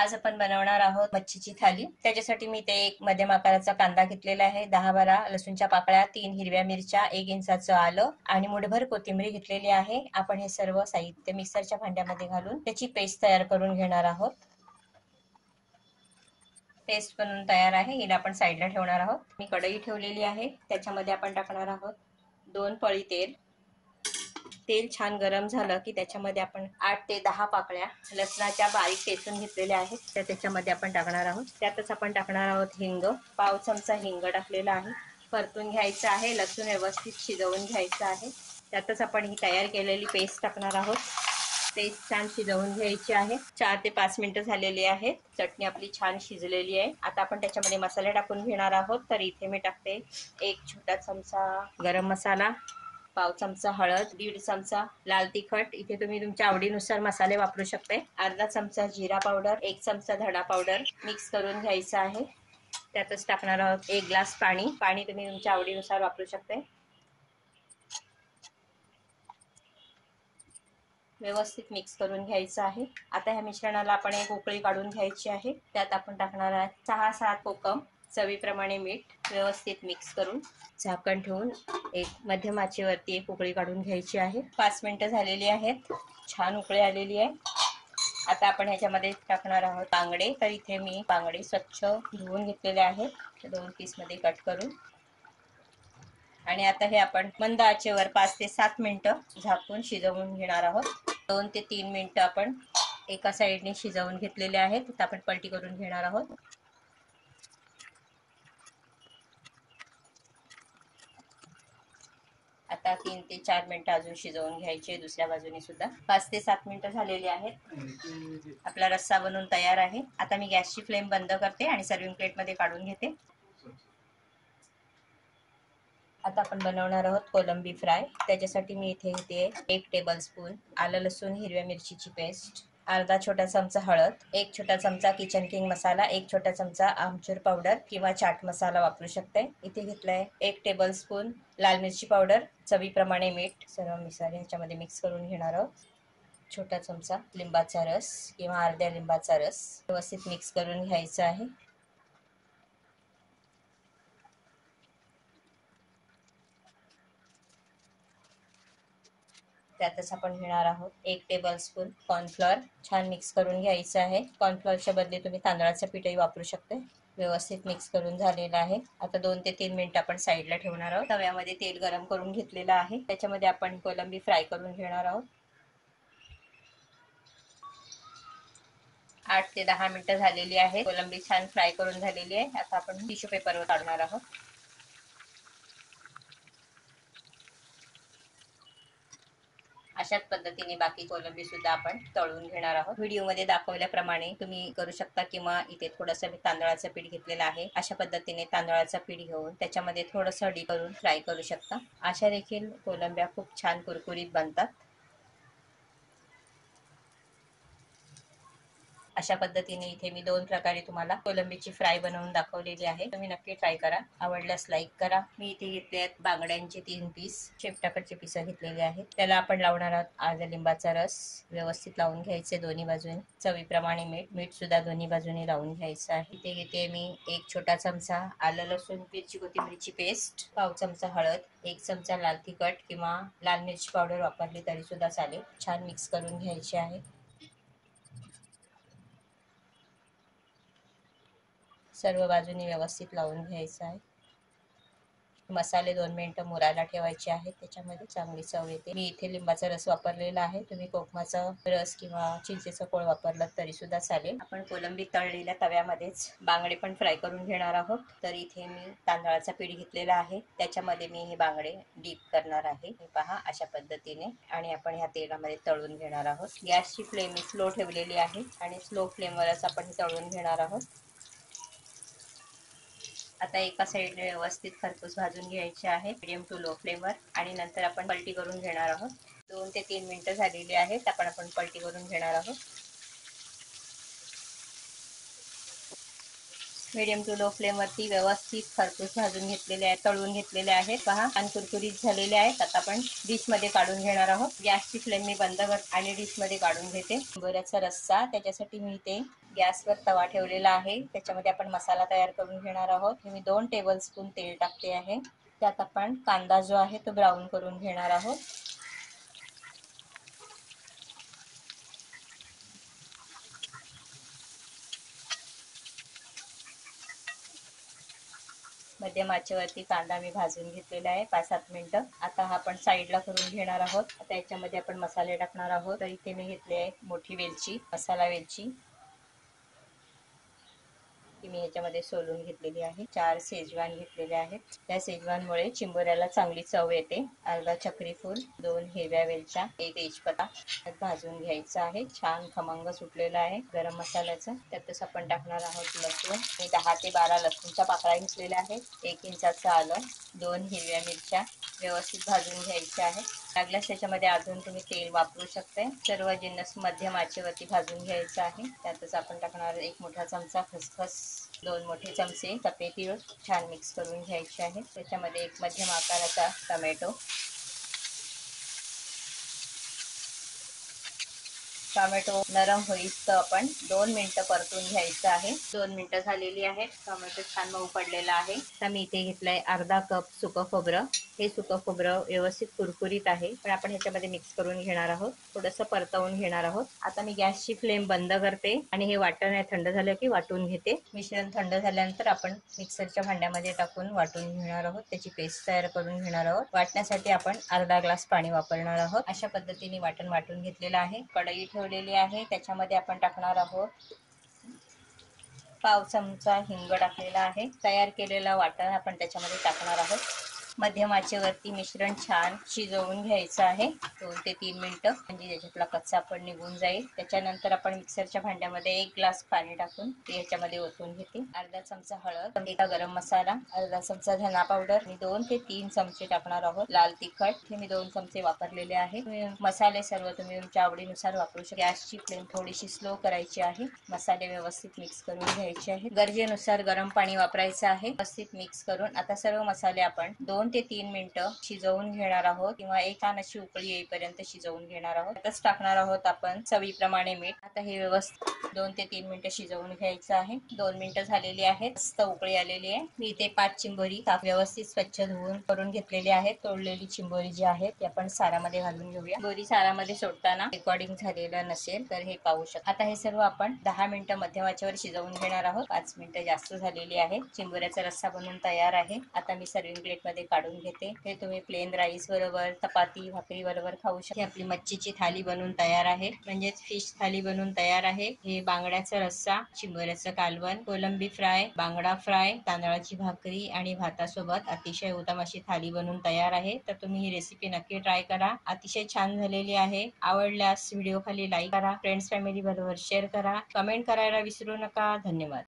आज आपण बनवणार आहोत मच्छीची थाली। त्याच्यासाठी मी इथे एक मध्यम आकाराचा कांदा घेतलेला आहे, 10-12 लसूणच्या पाकळ्या, 3 हिरव्या मिरच्या, 1 इंचाचं आलं आणि मुठभर कोथिंबीर घेतलेली आहे। आपण हे सर्व साहित्य मिक्सरच्या भांड्यामध्ये घालून त्याची पेस्ट तयार करून घेणार आहोत। पेस्ट बनवून तयार आहे, हिला आपण साईडला ठेवणार आहोत। मी कढई ठेवलेली आहे, त्याच्यामध्ये आपण टाकणार आहोत 2 पळी तेल। तेल छान गरम झालं की त्याच्यामध्ये आपण 8 ते 10 पाकळ्या लसणाच्या बारीक ठेचून घेतलेल्या आहेत, त्या त्याच्यामध्ये आपण टाकणार आहोत। त्यातच आपण टाकणार आहोत हिंग, पाव चमचा हिंग टाकलेला आहे। परतून घ्यायचं आहे, लसूण व्यवस्थित शिजवून घ्यायचं आहे। त्यातच आपण ही तयार केलेली पेस्ट टाकणार आहोत। पेस्ट छान शिजवून घ्यायची आहे। 4 ते 5 मिनिटं झालेली आहेत। चटणी आपली छान शिजलेली आहे। आता आपण त्याच्यामध्ये मसाले टाकून घेणार आहोत। तर इथे मी टाकते 1 छोटा चमचा गरम मसाला, पाव चमचा हळद, 1.5 चमचा लाल तिखट, इथे तुम्ही तुमच्या आवडीनुसार मसाले वापरू शकता। अर्धा चमचा जिरा पावडर, 1 चमचा धना पावडर मिक्स करून घ्यायचं आहे। त्यातच टाकणार आहोत 1 ग्लास पाणी। पाणी तुम्ही तुमच्या आवडीनुसार वापरू शकता। व्यवस्थित मिक्स करून घ्यायचं आहे। आता ह्या मिश्रणाला आपण एक उकळी काढून घ्यायची आहे। त्यात आपण टाकणार आहे 6-7 कोकम, चवीप्रमाणे मीठ। व्यवस्थित मिक्स करून झाकण ठेवून एक मध्यम आचेवरती एक उकळी काढून घ्यायची आहे। 5 मिनिटं झालेली आहेत, छान उकळी आलेली आहे। आता आपण ह्याच्यामध्ये टाकणार आहोत बांगडे। तर इथे मी बांगडे स्वच्छ धुवून घेतलेले आहेत, 2 पीसमध्ये कट करून। आणि आता हे आपण मंद आचेवर 5 ते 7 मिनिटं झाकून शिजवून घेणार आहोत। 2 ते 3 मिनिटं आपण एका साईडने शिजवून घेतलेले आहेत। आता आपण पलटी करून घेणार आहोत। आता 3 ते 4 मिनिटं अजून शिजवून घ्यायचे, दुसऱ्या बाजूने सुद्धा। 5 ते 7 मिनिटं झालेली आहेत। आपला रस्सा बनवून तयार आहे। आता मी गॅसची फ्लेम बंद करते आणि सर्विंग प्लेटमध्ये काढून घेते। आता आपण बनवणार आहोत कोलंबी फ्राय। त्याच्यासाठी मी इथे घेते 1 टेबलस्पून आलं लसूण हिरव्या मिरचीची पेस्ट, अर्धा छोटा चमचा हळद, 1 छोटा चमचा किचन किंग मसाला, 1 छोटा चमचा आमचूर पावडर किंवा चाट मसाला वापरू शकते। इथे घेतलाय 1 टेबलस्पून लाल मिरची पावडर, चवीप्रमाणे मीठ। सर्व मसाले ह्याच्यामध्ये मिक्स करून घेणार आहोत। छोटा चमचा लिंबाचा रस किंवा अर्ध्या लिंबाचा रस व्यवस्थित मिक्स करून घ्यायचा आहे। त्यातच आपण घेणार आहोत 1 टेबलस्पून कॉर्नफ्लोअर, छान मिक्स करून घ्यायचं आहे। कॉर्नफ्लोअरच्या बदली तुम्ही तांदळाचं पीठही वापरू शकता। व्यवस्थित मिक्स करून झालेलं आहे। आता 2 ते 3 मिनिटं आपण साईडला ठेवणार आहोत। तव्यामध्ये तेल गरम करून घेतलेलं आहे, त्याच्यामध्ये आपण कोलंबी फ्राय करून घेणार आहोत। 8 ते 10 मिनिटं झालेली आहे। कोलंबी छान फ्राय करून झालेली आहे। आता आपण टिश्यू पेपरवर काढणार आहोत। अशाच पद्धतीने बाकी कोलंबी सुद्धा आपण तळून घेणार आहोत। व्हिडिओमध्ये दाखवल्याप्रमाणे तुम्ही करू शकता किंवा इथे थोडंसं तांदळाचं पीठ घेतलेलं आहे, अशा पद्धतीने तांदळाचं पीठ घेऊन त्याच्यामध्ये थोडंसं डीप करून फ्राय करू शकता। अशा देखील कोलंब्या खूप छान कुरकुरीत बनतात। अशा पद्धतीने इथे मी 2 प्रकारे तुम्हाला कोलंबीची फ्राय बनवून दाखवलेली आहे। तुम्ही नक्की ट्राय करा, आवडल्यास लाईक करा। मी इथे घेतले आहेत बांगड्यांचे 3 पीस, शेपटाकडचे पीस घेतलेले आहेत। त्याला आपण लावणार आहोत अर्धा लिंबाचा रस, व्यवस्थित लावून घ्यायचे दोन्ही बाजूने। चवीप्रमाणे मीठ सुद्धा दोन्ही बाजूने लावून घ्यायचं आहे। इथे घेते मी 1 छोटा चमचा आलं लसूण मिरची कोथिंबीरची पेस्ट, पाव चमचा हळद, 1 चमचा लाल तिखट किंवा लाल मिरची पावडर वापरली तरी सुद्धा चालेल। छान मिक्स करून घ्यायचे आहे। सर्व बाजूनी व्यवस्थित लावून घ्यायचं आहे। मसाले 2 मिनिटं मुरायला ठेवायचे आहेत, त्याच्यामध्ये चांगली चव येते। मी इथे लिंबाचा रस वापरलेला आहे, तुम्ही कोकमाचा रस किंवा चिंचेचा कोळ वापरला तरी सुद्धा चालेल। आपण कोलंबी तळलेल्या तव्यामध्येच बांगडे पण फ्राय करून घेणार आहोत। तर इथे मी तांदळाचा पीठ घेतलेला आहे, त्याच्यामध्ये मी हे बांगडे डीप करणार आहे। हे पहा अशा पद्धतीने, आणि आपण ह्या तेलामध्ये तळून घेणार आहोत। गॅसची फ्लेम स्लो ठेवलेली आहे आणि स्लो फ्लेमवरच आपण तळून घेणार आहोत। आता एका साईडने व्यवस्थित खरपूस भाजून घ्यायचे आहे मीडियम टू लो फ्लेमवर, आणि नंतर आपण पलटी करून घेणार आहोत। 2 ते 3 मिनिटं झालेली आहेत, आपण पलटी करून घेणार आहोत। मीडियम टू लो फ्लेम वरती व्यवस्थित खरपूस भाजून घेतलेले आहेत, तळून घेतलेले आहेत पहा, आणि कुरकुरीत झालेले आहेत. आता आपण डिश मध्ये काढून घेणार आहोत. गॅसची फ्लेम मी बंद करते आणि डिश मध्ये काढून घेते. चिंबोऱ्याचा रस्सा, त्याच्यासाठी मी इथे गॅसवर तवा ठेवलेला आहे. त्याच्यामध्ये आपण मसाला तयार करून घेणार आहोत. मी 2 टेबलस्पून तेल टाकते आहे. त्यात आपण कांदा जो आहे तो ब्राऊन करून घेणार आहोत. मध्यम आचेवरती कांदा मी भाजून घेतलेला आहे 5-7 मिनिटं. आता हा आपण साईडला करून घेणार आहोत. आता याच्यामध्ये आपण मसाले टाकणार आहोत. तर इथे मी घेतले आहे मोठी वेलची, मसाला वेलची, ती मी याच्यामध्ये सोलून घेतलेली आहे. 4 शेजवान घेतलेले आहेत. त्या शेजवानमुळे चिंबोऱ्याला चांगली चव येते. अर्धा चक्री फूल, 2 हिरव्या वेलच्या, 1 तेजपत्ता भाजून घ्यायचा आहे. छान खमंग सुटलेला आहे गरम मसाल्याचं. त्यातच आपण टाकणार आहोत लसूण. मी 10 ते 12 लसूणच्या पाकळ्या घेतलेल्या आहेत. 1 इंचाचं आलं, 2 हिरव्या मिरच्या व्यवस्थित भाजून घ्यायच्या आहेत. लागल्यास त्याच्यामध्ये अजून तुम्ही तेल वापरू शकता. सर्व जिन्नस मध्यम आचेवरती भाजून घ्यायचं आहे. त्यातच आपण टाकणार 1 मोठा चमचा खसखस, 2 मोठे चमचे सफेद तीळ छान मिक्स करून घ्यायचे आहे. त्याच्यामध्ये 1 मध्यम आकाराचा टोमॅटो, टोमॅटो नरम होईस्तोवर आपण 2 मिनिटं परतून घ्यायचं आहे. 2 मिनिटं झालेली आहेत. टोमॅटो छान मऊ पडलेला आहे. आता मी इथे घेतलंय अर्धा कप सुकं खोबरं. हे सुकं खोबरं व्यवस्थित कुरकुरीत आहे, पण आपण ह्याच्यामध्ये मिक्स करून घेणार आहोत. थोडंसं परतवून घेणार आहोत. आता मी गॅसची फ्लेम बंद करते आणि हे वाटण आहे थंड झालं की वाटून घेते. मिश्रण थंड झाल्यानंतर आपण मिक्सरच्या भांड्यामध्ये टाकून वाटून घेणार आहोत. त्याची पेस्ट तयार करून घेणार आहोत. वाटण्यासाठी आपण अर्धा ग्लास पाणी वापरणार आहोत. अशा पद्धतीने वाटण वाटून घेतलेलं आहे. कढई ठेवलेली आहे. त्याच्यामध्ये आपण टाकणार आहोत पाव चमचा हिंग टाकलेला आहे. तयार केलेला वाटण आपण त्याच्यामध्ये टाकणार आहोत. मध्यम आचेवरती मिश्रण छान शिजवून घ्यायचं आहे 2 ते 3 मिनिटं, म्हणजे त्याच्यातला कच्चा पण निघून जाईल. त्याच्यानंतर आपण मिक्सरच्या भांड्यामध्ये 1 ग्लास पाणी टाकून ते याच्यामध्ये ओतून घेते. अर्धा चमचा हळद, 1 गरम मसाला, अर्धा चमचा धना पावडर आणि 2 ते 3 चमचे टाकणार आहोत लाल तिखट. हे मी 2 चमचे वापरलेले आहे. मसाले सर्व तुम्ही तुमच्या आवडीनुसार वापरू शकता. गॅसची फ्लेम थोडीशी स्लो करायची आहे. मसाले व्यवस्थित मिक्स करून घ्यायचे आहे. गरजेनुसार गरम पाणी वापरायचं आहे. व्यवस्थित मिक्स करून आता सर्व मसाले आपण 2 ते 3 मिनिटं शिजवून घेणार आहोत, किंवा एक छान अशी उकळी येईपर्यंत शिजवून घेणार आहोत. त्यातच टाकणार आहोत आपण चवीप्रमाणे मीठ. आता हे व्यवस्थित 2 ते 3 मिनिटं शिजवून घ्यायचं आहे. 2 मिनिटं झालेली आहेत. मस्त उकळी आलेली आहे. मी इथे 5 चिंबोरी व्यवस्थित स्वच्छ धुवून करून घेतलेली आहे. तोडलेली चिंबोरी जी आहे ती आपण सारामध्ये घालून घेऊया. बोरी सारामध्ये सोडताना रेकॉर्डिंग झालेलं नसेल तर हे पाहू शकता. आता हे सर्व आपण 10 मिनिटं मध्यम आचेवर शिजवून घेणार आहोत. 5 मिनिटं जास्त झालेली आहे. चिंबोऱ्याचा रस्सा बनवून तयार आहे. आता मी सर्विंग प्लेट मध्ये काढून घेते. हे तुम्ही प्लेन राईस बरोबर, चपाती भाकरी बरोबर खाऊ शकता. आपली मच्छीची थाली बनवून तयार आहे, म्हणजेच फिश थाली बनवून तयार आहे. हे बांगड्याचा रस्सा, चिंबोऱ्याचं कालवण, कोलंबी फ्राय, बांगडा फ्राय, तांदळाची भाकरी आणि भातासोबत अतिशय उत्तम अशी थाली बनवून तयार आहे. तर तुम्ही ही रेसिपी नक्की ट्राय करा. अतिशय छान झालेली आहे. आवडल्यास व्हिडिओ खाली लाईक करा, फ्रेंड्स फॅमिली बरोबर शेअर करा, कमेंट करायला विसरू नका. धन्यवाद.